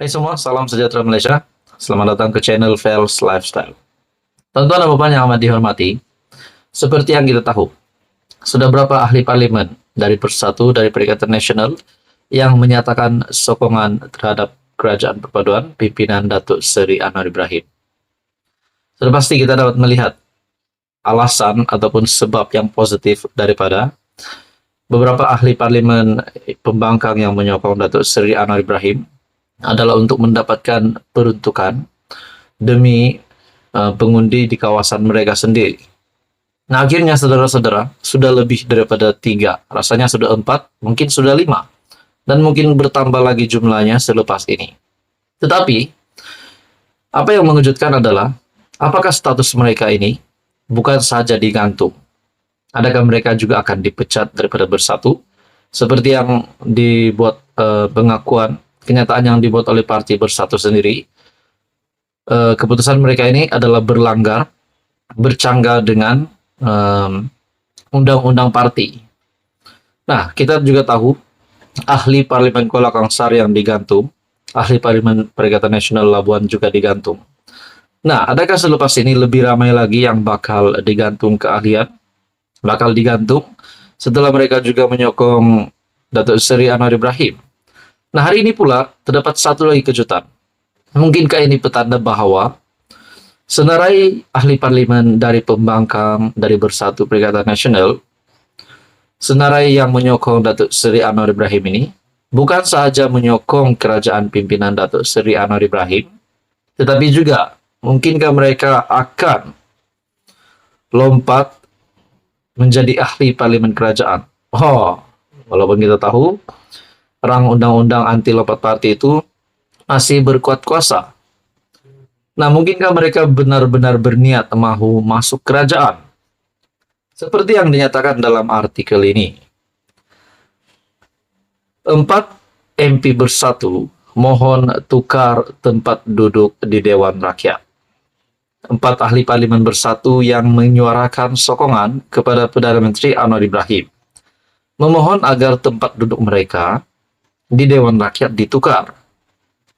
Hai semua, salam sejahtera Malaysia. Selamat datang ke channel Fels Lifestyle. Tuan-tuan dan puan yang amat dihormati, seperti yang kita tahu, sudah berapa ahli parlimen dari Persatu dari Perikatan Nasional yang menyatakan sokongan terhadap kerajaan perpaduan pimpinan Datuk Seri Anwar Ibrahim. Sudah pasti kita dapat melihat alasan ataupun sebab yang positif daripada beberapa ahli parlimen pembangkang yang menyokong Datuk Seri Anwar Ibrahim adalah untuk mendapatkan peruntukan demi pengundi di kawasan mereka sendiri. Nah, akhirnya saudara-saudara, sudah lebih daripada 3, rasanya sudah 4, mungkin sudah 5, dan mungkin bertambah lagi jumlahnya selepas ini. Tetapi, apa yang mengejutkan adalah, apakah status mereka ini bukan saja digantung? Adakah mereka juga akan dipecat daripada Bersatu? Seperti yang dibuat pengakuan kenyataan yang dibuat oleh parti Bersatu sendiri, keputusan mereka ini adalah berlanggar, bercanggah dengan undang-undang parti. Nah, kita juga tahu ahli Parlimen Kuala Kangsar yang digantung, ahli Parlimen Perikatan Nasional Labuan juga digantung. Nah, adakah selepas ini lebih ramai lagi yang bakal digantung keahlian, bakal digantung setelah mereka juga menyokong Datuk Seri Anwar Ibrahim? Nah, hari ini pula terdapat satu lagi kejutan. Mungkinkah ini petanda bahwa senarai ahli parlimen dari pembangkang dari Bersatu Perikatan Nasional, senarai yang menyokong Datuk Seri Anwar Ibrahim ini, bukan sahaja menyokong kerajaan pimpinan Datuk Seri Anwar Ibrahim, tetapi juga mungkinkah mereka akan lompat menjadi ahli parlimen kerajaan? Oh, walaupun kita tahu perang undang-undang anti lompat parti itu masih berkuat kuasa. Nah, mungkinkah mereka benar-benar berniat mahu masuk kerajaan? Seperti yang dinyatakan dalam artikel ini. 4 MP Bersatu mohon tukar tempat duduk di Dewan Rakyat. 4 ahli parlimen Bersatu yang menyuarakan sokongan kepada Perdana Menteri Anwar Ibrahim memohon agar tempat duduk mereka di Dewan Rakyat ditukar.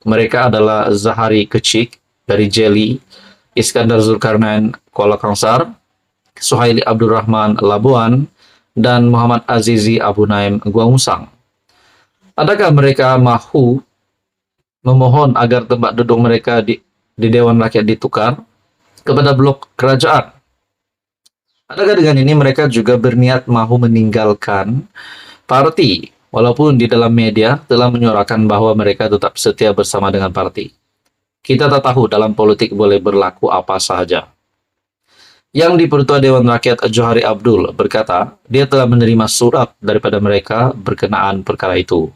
Mereka adalah Zahari Kecik dari Jeli, Iskandar Zulkarnain Kuala Kangsar, Suhaili Abdul Rahman Labuan, dan Muhammad Azizi Abu Naim Guamusang. Adakah mereka mahu memohon agar tempat duduk mereka di Dewan Rakyat ditukar kepada blok kerajaan? Adakah dengan ini mereka juga berniat mahu meninggalkan parti? Walaupun di dalam media telah menyuarakan bahwa mereka tetap setia bersama dengan parti. Kita tak tahu dalam politik boleh berlaku apa sahaja. Yang di Pertua Dewan Rakyat Johari Abdul berkata, dia telah menerima surat daripada mereka berkenaan perkara itu.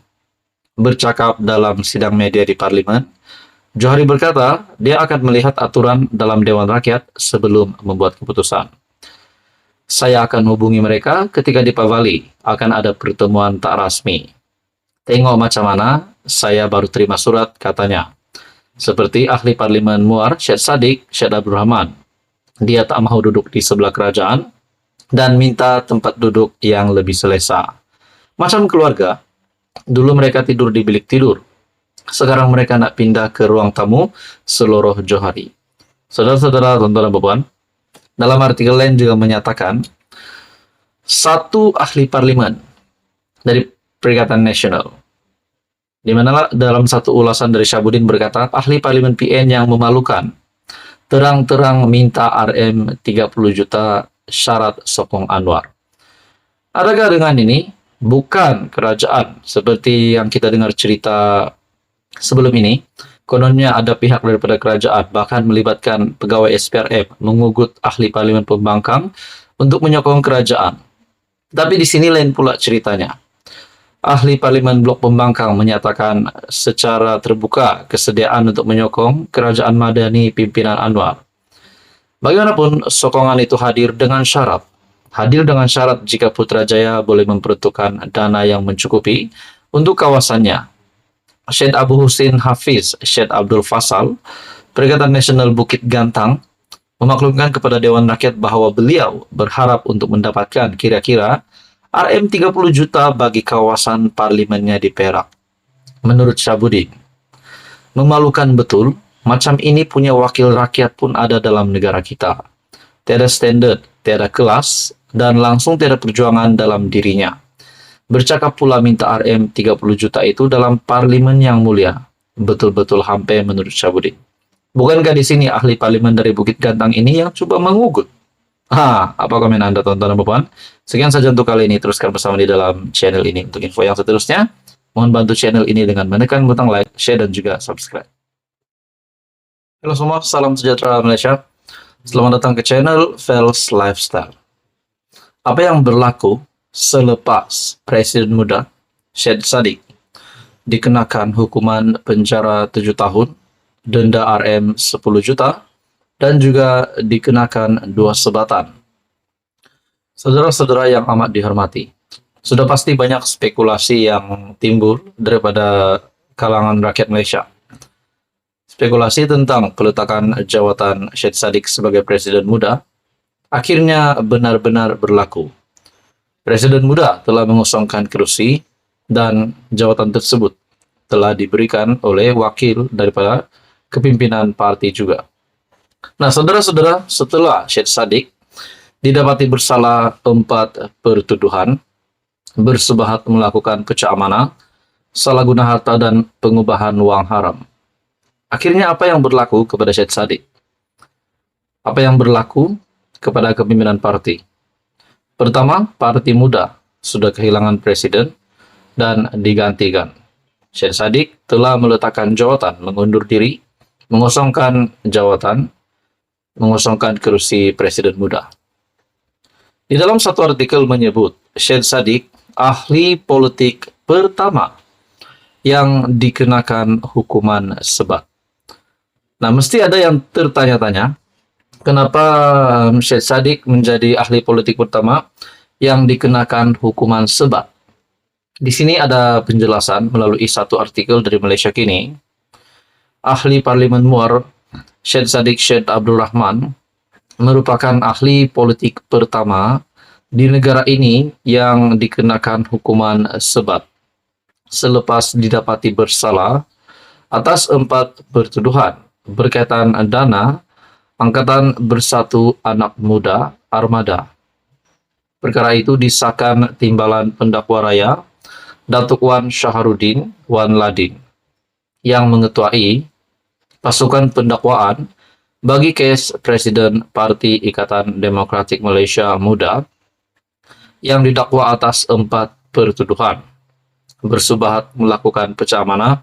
Bercakap dalam sidang media di Parlimen, Johari berkata, dia akan melihat aturan dalam Dewan Rakyat sebelum membuat keputusan. Saya akan hubungi mereka ketika di Pavali akan ada pertemuan tak rasmi. Tengok macam mana, saya baru terima surat, katanya. Seperti ahli parlimen Muar, Syed Saddiq, Syed Abdul Rahman. Dia tak mahu duduk di sebelah kerajaan dan minta tempat duduk yang lebih selesa. Macam keluarga, dulu mereka tidur di bilik tidur. Sekarang mereka nak pindah ke ruang tamu seluruh Johari. Saudara-saudara, tuan-tuan dan puan, dalam artikel lain juga menyatakan, satu ahli parlimen dari Perikatan Nasional, di mana dalam satu ulasan dari Syabudin berkata, ahli parlimen PN yang memalukan, terang-terang minta RM 30 juta syarat sokong Anwar. Adakah dengan ini, bukan kerajaan, seperti yang kita dengar cerita sebelum ini, kononnya ada pihak daripada kerajaan, bahkan melibatkan pegawai SPRM, mengugut ahli parlimen pembangkang untuk menyokong kerajaan. Tapi di sini lain pula ceritanya. Ahli parlimen blok pembangkang menyatakan secara terbuka kesediaan untuk menyokong kerajaan madani pimpinan Anwar. Bagaimanapun, sokongan itu hadir dengan syarat. Hadir dengan syarat jika Putrajaya boleh memperuntukkan dana yang mencukupi untuk kawasannya. Syed Abu Husin Hafiz, Syed Abdul Fasal, Perikatan Nasional Bukit Gantang, memaklumkan kepada Dewan Rakyat bahwa beliau berharap untuk mendapatkan kira-kira RM 30 juta bagi kawasan parlimennya di Perak. Menurut Syabudin, Memalukan betul, macam ini punya wakil rakyat pun ada dalam negara kita. Tiada standard, tiada kelas, dan langsung tiada perjuangan dalam dirinya. Bercakap pula minta RM 30 juta itu dalam parlimen yang mulia. Betul-betul hampe menurut Syahbudin. Bukankah di sini ahli parlimen dari Bukit Gantang ini yang coba mengugut? Apa komen Anda tonton dan Sekian saja untuk kali ini. Teruskan bersama di dalam channel ini. Untuk info yang seterusnya, mohon bantu channel ini dengan menekan butang like, share, dan juga subscribe. Halo semua, salam sejahtera Malaysia. Selamat datang ke channel Fels Lifestyle. Apa yang berlaku selepas Presiden muda Syed Saddiq dikenakan hukuman penjara 7 tahun, denda RM 10 juta, dan juga dikenakan 2 sebatan? Saudara-saudara yang amat dihormati, sudah pasti banyak spekulasi yang timbul daripada kalangan rakyat Malaysia. Spekulasi tentang peletakan jawatan Syed Saddiq sebagai Presiden muda akhirnya benar-benar berlaku. Presiden muda telah mengosongkan kursi dan jawatan tersebut telah diberikan oleh wakil daripada kepimpinan parti juga. Nah, saudara-saudara, setelah Syed Saddiq didapati bersalah 4 pertuduhan, bersebahat melakukan pecah amanah, salah guna harta, dan pengubahan wang haram. Akhirnya apa yang berlaku kepada Syed Saddiq? Apa yang berlaku kepada kepimpinan parti? Pertama, parti muda sudah kehilangan presiden dan digantikan. Syed Saddiq telah meletakkan jawatan, mengundur diri, mengosongkan jawatan, mengosongkan kursi presiden muda. Di dalam satu artikel menyebut, Syed Saddiq ahli politik pertama yang dikenakan hukuman sebat. Nah, mesti ada yang tertanya-tanya, kenapa Syed Saddiq menjadi ahli politik pertama yang dikenakan hukuman sebat? Di sini ada penjelasan melalui satu artikel dari Malaysia Kini. Ahli Parlimen Muar, Syed Saddiq Syed Abdul Rahman, merupakan ahli politik pertama di negara ini yang dikenakan hukuman sebat selepas didapati bersalah atas 4 pertuduhan berkaitan dana Angkatan Bersatu Anak Muda Armada. Perkara itu disahkan Timbalan Pendakwa Raya Datuk Wan Shahrudin Wan Ladin yang mengetuai pasukan pendakwaan bagi kes Presiden Parti Ikatan Demokratik Malaysia Muda yang didakwa atas 4 pertuduhan: bersubahat melakukan pecah amanah,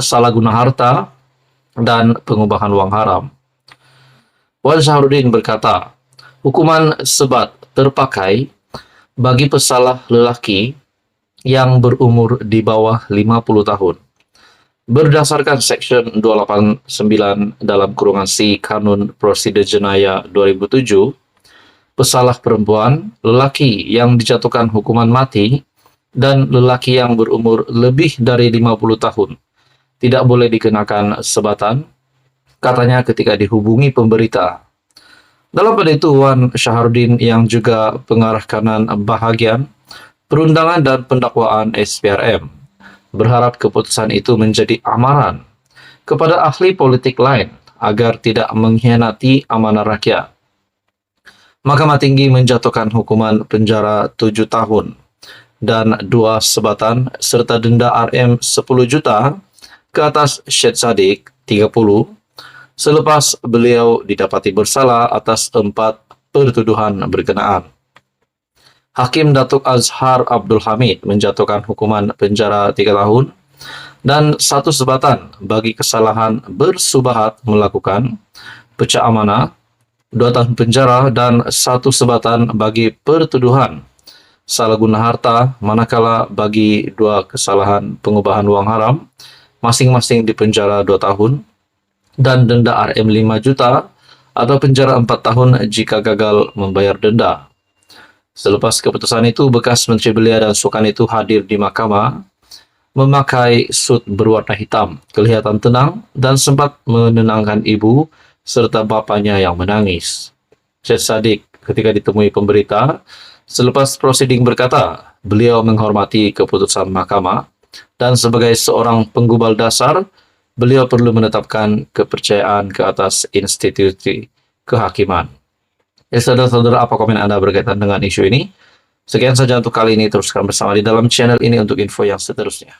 salah guna harta, dan pengubahan wang haram. Wan Shahrudin berkata, hukuman sebat terpakai bagi pesalah lelaki yang berumur di bawah 50 tahun. Berdasarkan Seksyen 289 dalam kurungan C Kanun Prosedur Jenayah 2007, pesalah perempuan, lelaki yang dijatuhkan hukuman mati, dan lelaki yang berumur lebih dari 50 tahun tidak boleh dikenakan sebatan, katanya ketika dihubungi pemberita. Dalam pada itu, Wan Shahrudin yang juga pengarah kanan bahagian perundangan dan pendakwaan SPRM berharap keputusan itu menjadi amaran kepada ahli politik lain agar tidak mengkhianati amanah rakyat. Mahkamah Tinggi menjatuhkan hukuman penjara 7 tahun dan 2 sebatan serta denda RM 10 juta ke atas Syed Saddiq 30 selepas beliau didapati bersalah atas 4 pertuduhan berkenaan. Hakim Datuk Azhar Abdul Hamid menjatuhkan hukuman penjara 3 tahun dan 1 sebatan bagi kesalahan bersubahat melakukan pecah amanah, 2 tahun penjara, dan 1 sebatan bagi pertuduhan salah guna harta, manakala bagi 2 kesalahan pengubahan wang haram masing-masing dipenjara 2 tahun dan denda RM 5 juta atau penjara 4 tahun jika gagal membayar denda. Selepas keputusan itu, bekas Menteri Belia dan Sukan itu hadir di mahkamah memakai sut berwarna hitam, kelihatan tenang dan sempat menenangkan ibu serta bapaknya yang menangis. Syed Saddiq ketika ditemui pemberita selepas prosiding berkata, beliau menghormati keputusan mahkamah dan sebagai seorang penggubal dasar, beliau perlu menetapkan kepercayaan ke atas institusi kehakiman. Ya, saudara-saudara, apa komen Anda berkaitan dengan isu ini? Sekian saja untuk kali ini, teruskan bersama di dalam channel ini untuk info yang seterusnya.